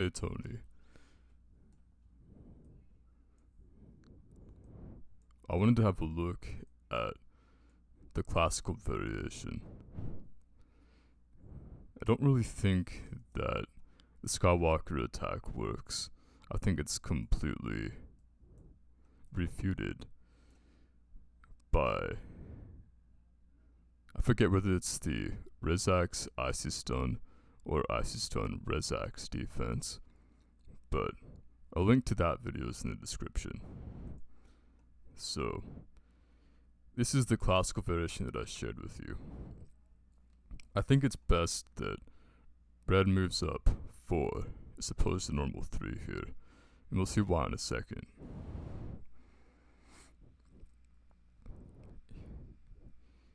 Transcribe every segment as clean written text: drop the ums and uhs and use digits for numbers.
Hey Tony, I wanted to have a look at the classical variation. I don't really think that the Skywalker attack works. I think it's completely refuted by, I forget whether it's the Rezax Icy Stun or Icy Stun Rezax defense, but a link to that video is in the description. So, this is the classical variation that I shared with you. I think it's best that red moves up 4 as opposed to normal 3 here, and we'll see why in a second.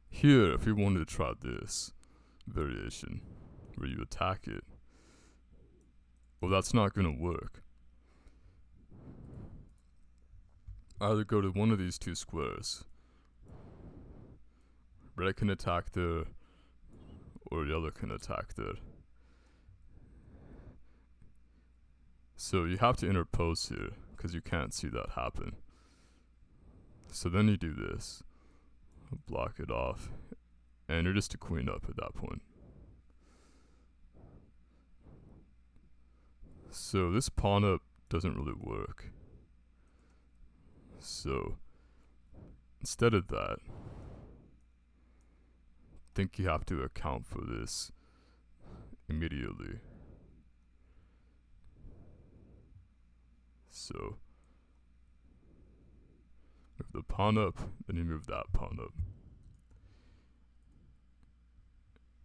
Here, if we wanted to try this variation, where you attack it, well, that's not going to work. Either go to one of these two squares. Red can attack there, or yellow can attack there. So you have to interpose here, because you can't see that happen. So then you do this. Block it off, and you're just a queen up at that point. So this pawn up doesn't really work. So instead of that, I think you have to account for this immediately. So move the pawn up, then you move that pawn up.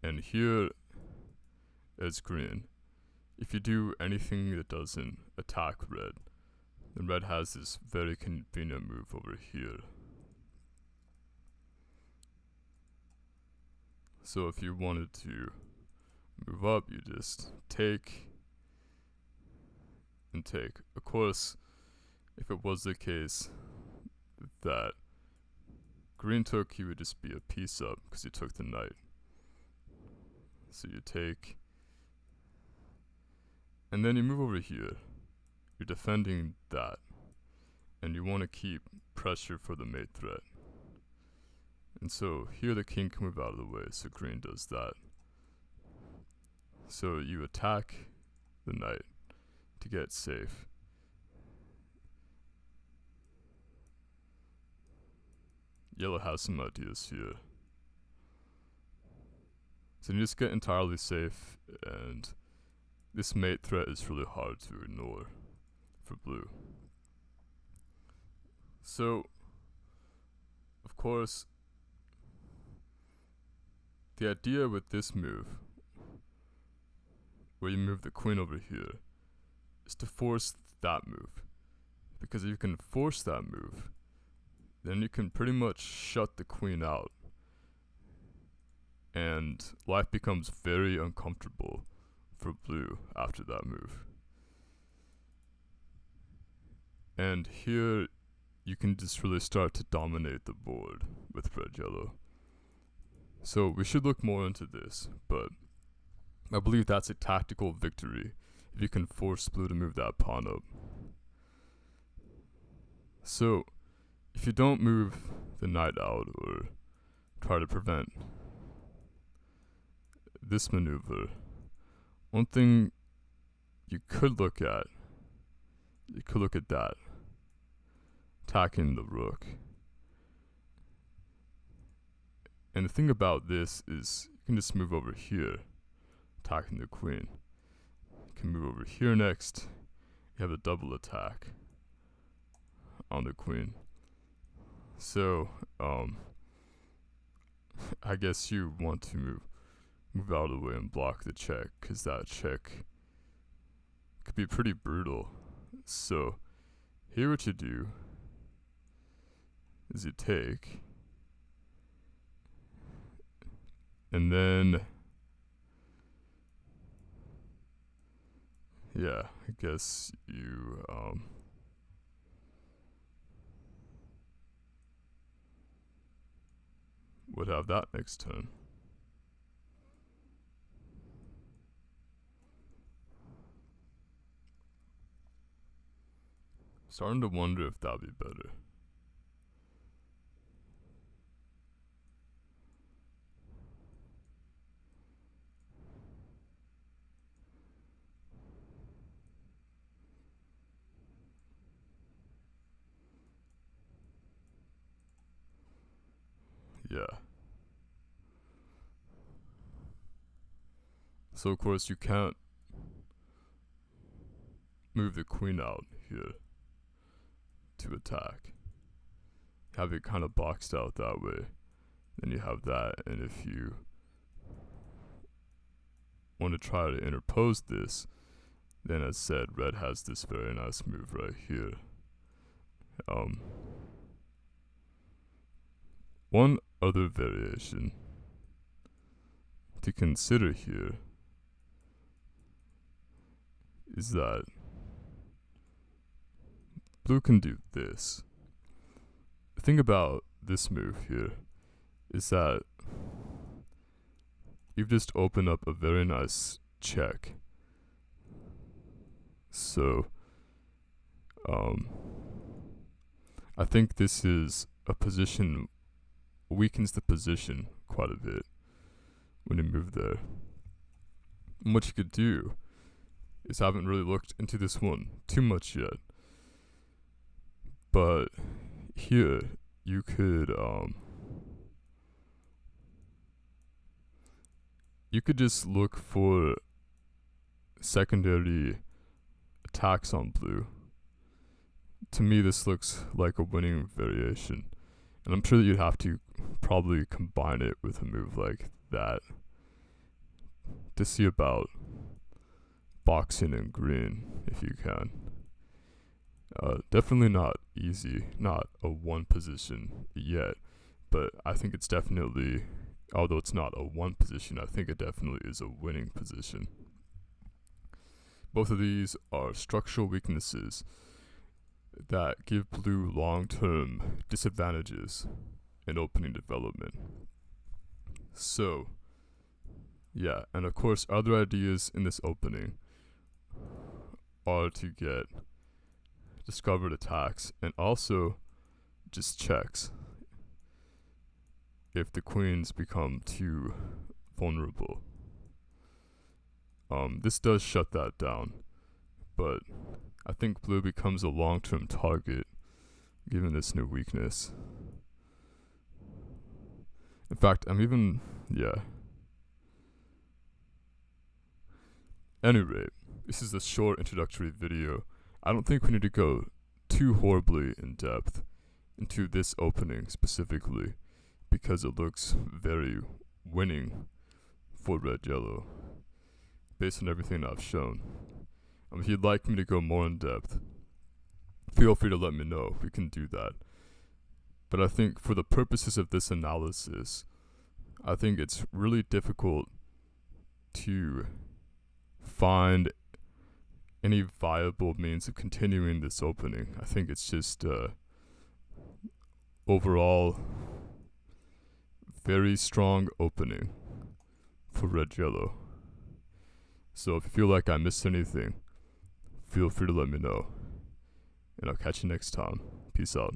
And here is green. If you do anything that doesn't attack red, then red has this very convenient move over here. So if you wanted to move up, you just take and take. Of course, if it was the case that green took, he would just be a piece up because he took the knight. So you take, and then you move over here. You're defending that, and you want to keep pressure for the mate threat. And so here the king can move out of the way, so green does that. So you attack the knight to get safe. Yellow has some ideas here. So you just get entirely safe, and this mate threat is really hard to ignore for blue. So, of course, the idea with this move, where you move the queen over here, is to force that move. Because if you can force that move, then you can pretty much shut the queen out. And life becomes very uncomfortable for blue after that move. And here, you can just really start to dominate the board with red-yellow. So we should look more into this, but I believe that's a tactical victory if you can force blue to move that pawn up. So, if you don't move the knight out or try to prevent this maneuver, one thing you could look at that, attacking the rook. And the thing about this is you can just move over here, attacking the queen. You can move over here next, you have a double attack on the queen. So, I guess you want to move out of the way and block the check, because that check could be pretty brutal. So, here what you do is you take, and then, yeah, I guess you, would have that next turn. Starting to wonder if that'd be better. Yeah. So of course you can't move the queen out here to attack. Have it kind of boxed out that way. Then you have that, and if you want to try to interpose this, then as said, red has this very nice move right here. One other variation to consider here is that blue can do this. The thing about this move here is that you've just opened up a very nice check. So, I think this is a position, weakens the position quite a bit when you move there. And what you could do is, I haven't really looked into this one too much yet, but here you could just look for secondary attacks on blue. To me, this looks like a winning variation, and I'm sure that you'd have to probably combine it with a move like that to see about boxing in green if you can. Definitely not easy, not a one position yet, but I think it's definitely, although it's not a one position, I think it definitely is a winning position. Both of these are structural weaknesses that give blue long-term disadvantages in opening development. So, yeah, and of course other ideas in this opening are to get discovered attacks and also just checks if the queens become too vulnerable. This does shut that down, but I think blue becomes a long-term target given this new weakness. In fact, Any rate, this is a short introductory video. I don't think we need to go too horribly in depth into this opening specifically, because it looks very winning for red-yellow based on everything I've shown. If you'd like me to go more in depth, feel free to let me know. We can do that. But I think for the purposes of this analysis, I think it's really difficult to find any viable means of continuing this opening. I think it's just overall very strong opening for red-yellow. So if you feel like I missed anything, feel free to let me know. And I'll catch you next time. Peace out.